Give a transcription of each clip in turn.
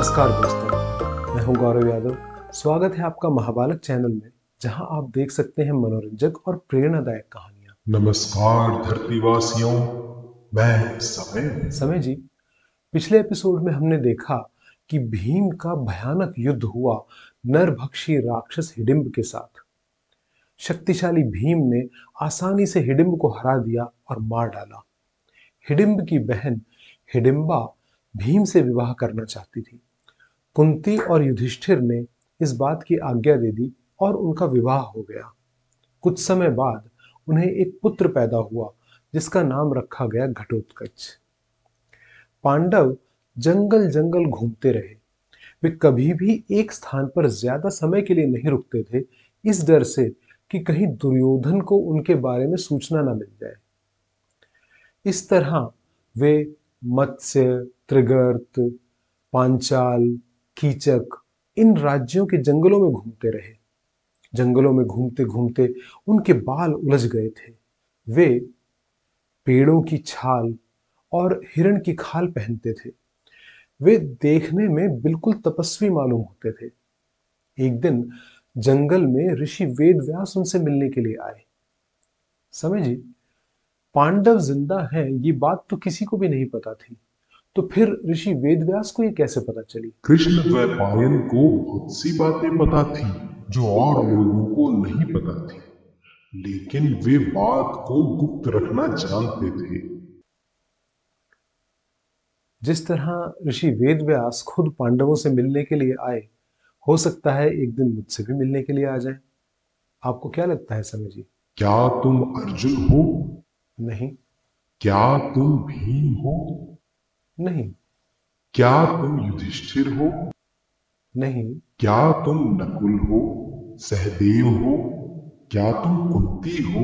नमस्कार दोस्तों, मैं हूं गौरव यादव। स्वागत है आपका महाबालक चैनल में, जहां आप देख सकते हैं मनोरंजक और प्रेरणादायक कहानियां। नमस्कार धरतीवासियों, मैं समय। जी, पिछले एपिसोड में हमने देखा कि भीम का भयानक युद्ध हुआ नरभक्षी राक्षस हिडिंब के साथ। शक्तिशाली भीम ने आसानी से हिडिंब को हरा दिया और मार डाला। हिडिंब की बहन हिडिंबा भीम से विवाह करना चाहती थी। कुंती और युधिष्ठिर ने इस बात की आज्ञा दे दी और उनका विवाह हो गया। कुछ समय बाद उन्हें एक पुत्र पैदा हुआ जिसका नाम रखा गया घटोत्कच। पांडव जंगल जंगल घूमते रहे। वे कभी भी एक स्थान पर ज्यादा समय के लिए नहीं रुकते थे, इस डर से कि कहीं दुर्योधन को उनके बारे में सूचना न मिल जाए। इस तरह वे मत्स्य, त्रिगर्त, पांचाल, कीचक इन राज्यों के जंगलों में घूमते रहे। जंगलों में घूमते घूमते उनके बाल उलझ गए थे। वे पेड़ों की छाल और हिरण की खाल पहनते थे। वे देखने में बिल्कुल तपस्वी मालूम होते थे। एक दिन जंगल में ऋषि वेदव्यास उनसे मिलने के लिए आए। समय जी, पांडव जिंदा हैं ये बात तो किसी को भी नहीं पता थी, तो फिर ऋषि वेदव्यास को ये कैसे पता चली? कृष्ण द्वैपायन को बहुत सी बातें पता थी जो और लोगों को नहीं पता थी, लेकिन वे बात को गुप्त रखना जानते थे। जिस तरह ऋषि वेदव्यास खुद पांडवों से मिलने के लिए आए, हो सकता है एक दिन मुझसे भी मिलने के लिए आ जाए। आपको क्या लगता है समय जी? क्या तुम अर्जुन हो? नहीं। क्या तुम भीम हो? नहीं। क्या तुम युधिष्ठिर हो? नहीं। क्या तुम नकुल हो, सहदेव हो? क्या तुम कुंती हो?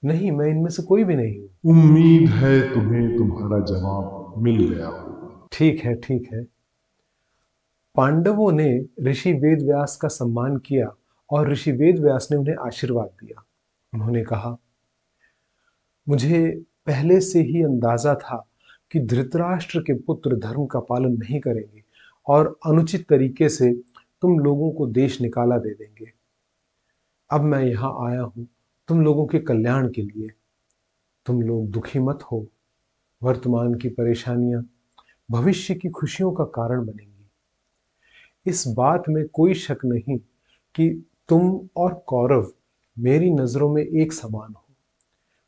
नहीं, मैं इनमें से कोई भी नहीं हूं। उम्मीद है तुम्हें तुम्हारा जवाब मिल गया होगा। ठीक है, ठीक है। पांडवों ने ऋषि वेदव्यास का सम्मान किया और ऋषि वेदव्यास ने उन्हें आशीर्वाद दिया। उन्होंने कहा, मुझे पहले से ही अंदाजा था कि धृतराष्ट्र के पुत्र धर्म का पालन नहीं करेंगे और अनुचित तरीके से तुम लोगों को देश निकाला दे देंगे। अब मैं यहाँ आया हूँ तुम लोगों के कल्याण के लिए। तुम लोग दुखी मत हो। वर्तमान की परेशानियां भविष्य की खुशियों का कारण बनेंगी। इस बात में कोई शक नहीं कि तुम और कौरव मेरी नजरों में एक समान हो,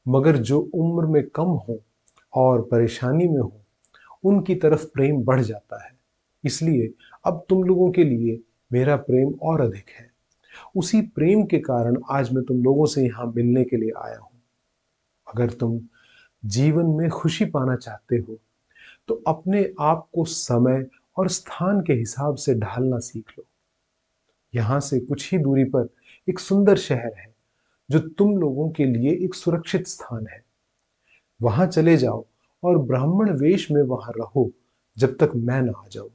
मगर जो उम्र में कम हो और परेशानी में हो उनकी तरफ प्रेम बढ़ जाता है। इसलिए अब तुम लोगों के लिए मेरा प्रेम और अधिक है। उसी प्रेम के कारण आज मैं तुम लोगों से यहाँ मिलने के लिए आया हूँ। अगर तुम जीवन में खुशी पाना चाहते हो तो अपने आप को समय और स्थान के हिसाब से ढालना सीख लो। यहाँ से कुछ ही दूरी पर एक सुंदर शहर है जो तुम लोगों के लिए एक सुरक्षित स्थान है। वहां चले जाओ और ब्राह्मण वेश में वहां रहो जब तक मैं ना आ जाऊं।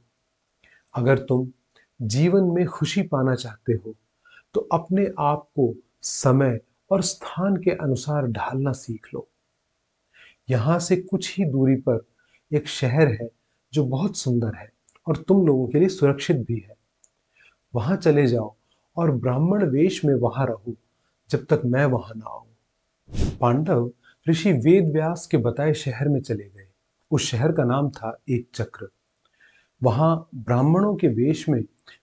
अगर तुम जीवन में खुशी पाना चाहते हो तो अपने आप को समय और स्थान के अनुसार ढालना सीख लो। यहाँ से कुछ ही दूरी पर एक शहर है जो बहुत सुंदर है और तुम लोगों के लिए सुरक्षित भी है। वहां चले जाओ और ब्राह्मण वेश में वहां रहो जब तक मैं वहां ना आऊं। पांडव ऋषि वेदव्यास के बताए शहर में चले गए। उस शहर का नाम था एक चक्र। वहां ब्राह्मणों के वेश में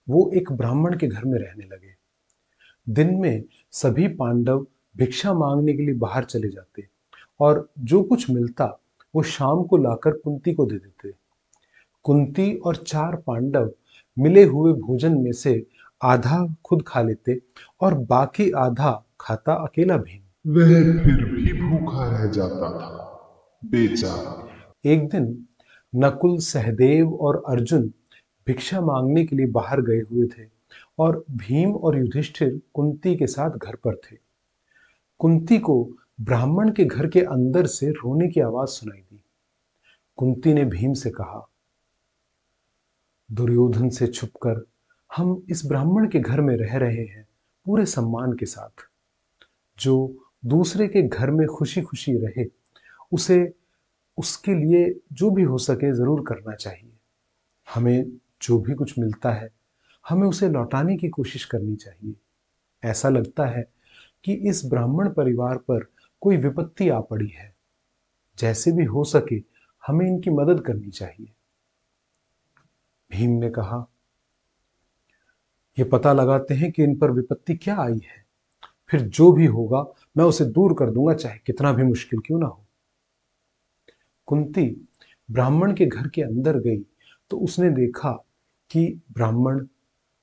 वो एक ब्राह्मण के घर में रहने लगे। दिन में सभी पांडव भिक्षा मांगने के लिए बाहर चले जाते और जो कुछ मिलता वो शाम को लाकर कुंती को दे देते। कुंती और 4 पांडव मिले हुए भोजन में से आधा खुद खा लेते और बाकी आधा खाता अकेला भीम। वह फिर भी भूखा रह जाता था, बेचारा। एक दिन नकुल, सहदेव और अर्जुन भिक्षा मांगने के लिए बाहर गए हुए थे और भीम और युधिष्ठिर कुंती के साथ घर पर थे। कुंती को ब्राह्मण के घर के अंदर से रोने की आवाज सुनाई दी। कुंती ने भीम से कहा, दुर्योधन से छुपकर हम इस ब्राह्मण के घर में रह रहे हैं पूरे सम्मान के साथ। जो दूसरे के घर में खुशी खुशी रहे उसे उसके लिए जो भी हो सके जरूर करना चाहिए। हमें जो भी कुछ मिलता है हमें उसे लौटाने की कोशिश करनी चाहिए। ऐसा लगता है कि इस ब्राह्मण परिवार पर कोई विपत्ति आ पड़ी है। जैसे भी हो सके हमें इनकी मदद करनी चाहिए। भीम ने कहा, ये पता लगाते हैं कि इन पर विपत्ति क्या आई है, फिर जो भी होगा मैं उसे दूर कर दूंगा, चाहे कितना भी मुश्किल क्यों ना हो। कुंती ब्राह्मण के घर के अंदर गई तो उसने देखा कि ब्राह्मण,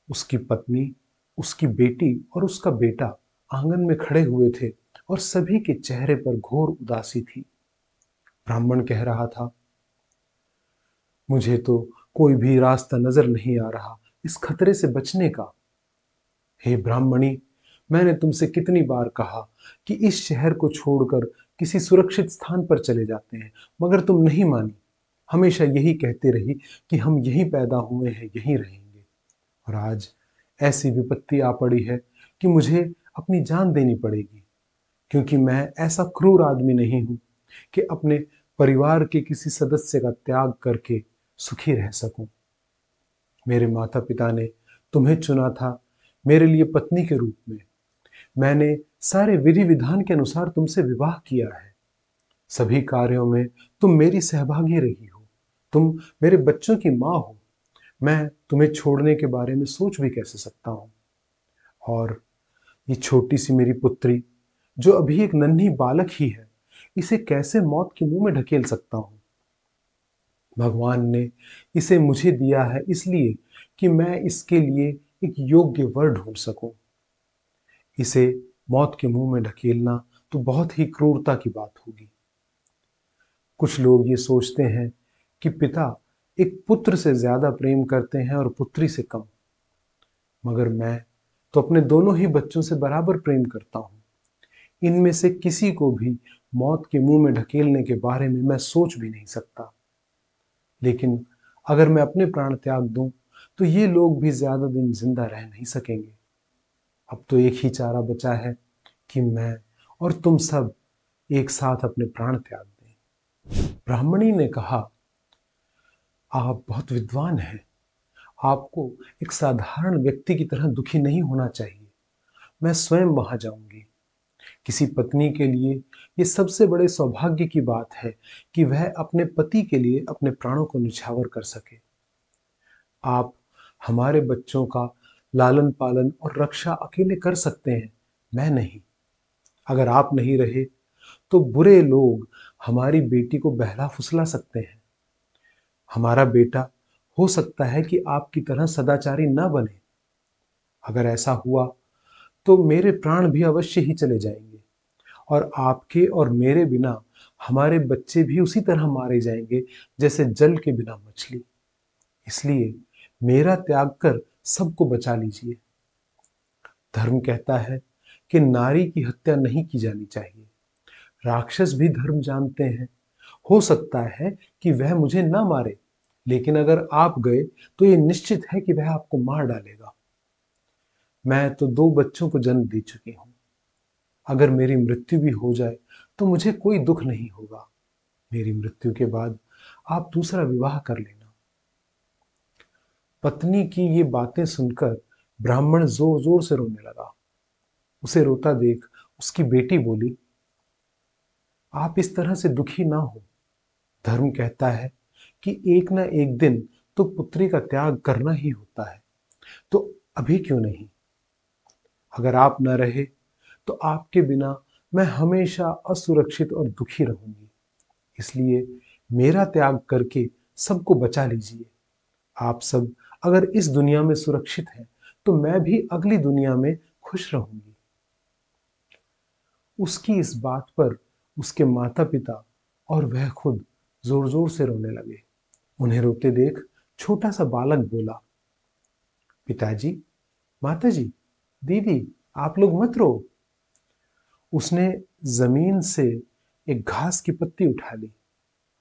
उसकी पत्नी, उसकी बेटी और उसका बेटा आंगन में खड़े हुए थे और सभी के चेहरे पर घोर उदासी थी। ब्राह्मण कह रहा था, मुझे तो कोई भी रास्ता नजर नहीं आ रहा इस खतरे से बचने का। हे ब्राह्मणी, मैंने तुमसे कितनी बार कहा कि इस शहर को छोड़कर किसी सुरक्षित स्थान पर चले जाते हैं, मगर तुम नहीं मानी। हमेशा यही कहते रही कि हम यहीं पैदा हुए हैं, यहीं रहेंगे। और आज ऐसी विपत्ति आ पड़ी है कि मुझे अपनी जान देनी पड़ेगी, क्योंकि मैं ऐसा क्रूर आदमी नहीं हूं कि अपने परिवार के किसी सदस्य का त्याग करके सुखी रह सकूं। मेरे माता पिता ने तुम्हें चुना था मेरे लिए पत्नी के रूप में। मैंने सारे विधि विधान के अनुसार तुमसे विवाह किया है। सभी कार्यों में तुम मेरी सहभागी रही हो। तुम मेरे बच्चों की माँ हो। मैं तुम्हें छोड़ने के बारे में सोच भी कैसे सकता हूँ। और ये छोटी सी मेरी पुत्री, जो अभी एक नन्ही बालक ही है, इसे कैसे मौत के मुंह में ढकेल सकता हूँ। भगवान ने इसे मुझे दिया है इसलिए कि मैं इसके लिए एक योग्य वर ढूंढ सकूं। इसे मौत के मुंह में ढकेलना तो बहुत ही क्रूरता की बात होगी। कुछ लोग ये सोचते हैं कि पिता एक पुत्र से ज्यादा प्रेम करते हैं और पुत्री से कम, मगर मैं तो अपने दोनों ही बच्चों से बराबर प्रेम करता हूं। इनमें से किसी को भी मौत के मुंह में ढकेलने के बारे में मैं सोच भी नहीं सकता। लेकिन अगर मैं अपने प्राण त्याग दूं तो ये लोग भी ज्यादा दिन जिंदा रह नहीं सकेंगे। अब तो एक ही चारा बचा है कि मैं और तुम सब एक साथ अपने प्राण त्याग दें। ब्राह्मणी ने कहा, आप बहुत विद्वान हैं। आपको एक साधारण व्यक्ति की तरह दुखी नहीं होना चाहिए। मैं स्वयं वहां जाऊंगी। किसी पत्नी के लिए ये सबसे बड़े सौभाग्य की बात है कि वह अपने पति के लिए अपने प्राणों को न्यौछावर कर सके। आप हमारे बच्चों का लालन पालन और रक्षा अकेले कर सकते हैं, मैं नहीं। अगर आप नहीं रहे तो बुरे लोग हमारी बेटी को बहला फुसला सकते हैं। हमारा बेटा हो सकता है कि आपकी तरह सदाचारी न बने। अगर ऐसा हुआ तो मेरे प्राण भी अवश्य ही चले जाएंगे और आपके और मेरे बिना हमारे बच्चे भी उसी तरह मारे जाएंगे जैसे जल के बिना मछली। इसलिए मेरा त्याग कर सबको बचा लीजिए। धर्म कहता है कि नारी की हत्या नहीं की जानी चाहिए। राक्षस भी धर्म जानते हैं। हो सकता है कि वह मुझे न मारे, लेकिन अगर आप गए तो यह निश्चित है कि वह आपको मार डालेगा। मैं तो 2 बच्चों को जन्म दे चुकी हूं। अगर मेरी मृत्यु भी हो जाए तो मुझे कोई दुख नहीं होगा। मेरी मृत्यु के बाद आप दूसरा विवाह कर लेना। पत्नी की ये बातें सुनकर ब्राह्मण जोर जोर से रोने लगा। उसे रोता देख उसकी बेटी बोली, आप इस तरह से दुखी ना हो। धर्म कहता है कि एक ना एक दिन तो पुत्री का त्याग करना ही होता है, तो अभी क्यों नहीं। अगर आप न रहे तो आपके बिना मैं हमेशा असुरक्षित और दुखी रहूंगी। इसलिए मेरा त्याग करके सबको बचा लीजिए। आप सब अगर इस दुनिया में सुरक्षित हैं तो मैं भी अगली दुनिया में खुश रहूंगी। उसकी इस बात पर उसके माता पिता और वह खुद जोर जोर से रोने लगे। उन्हें रोते देख छोटा सा बालक बोला, पिताजी, माताजी, दीदी, आप लोग मत रो। उसने जमीन से एक घास की पत्ती उठा ली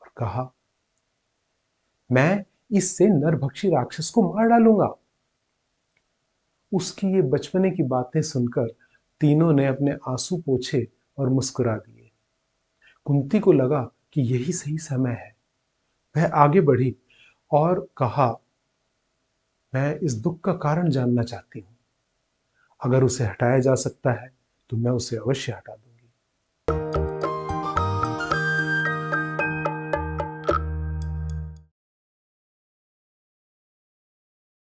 और कहा, मैं इससे नरभक्षी राक्षस को मार डालूंगा। उसकी ये बचपने की बातें सुनकर तीनों ने अपने आंसू पोंछे और मुस्कुरा दिए। कुंती को लगा कि यही सही समय है। वह आगे बढ़ी और कहा, मैं इस दुख का कारण जानना चाहती हूँ। अगर उसे हटाया जा सकता है तो मैं उसे अवश्य हटा दूंगी।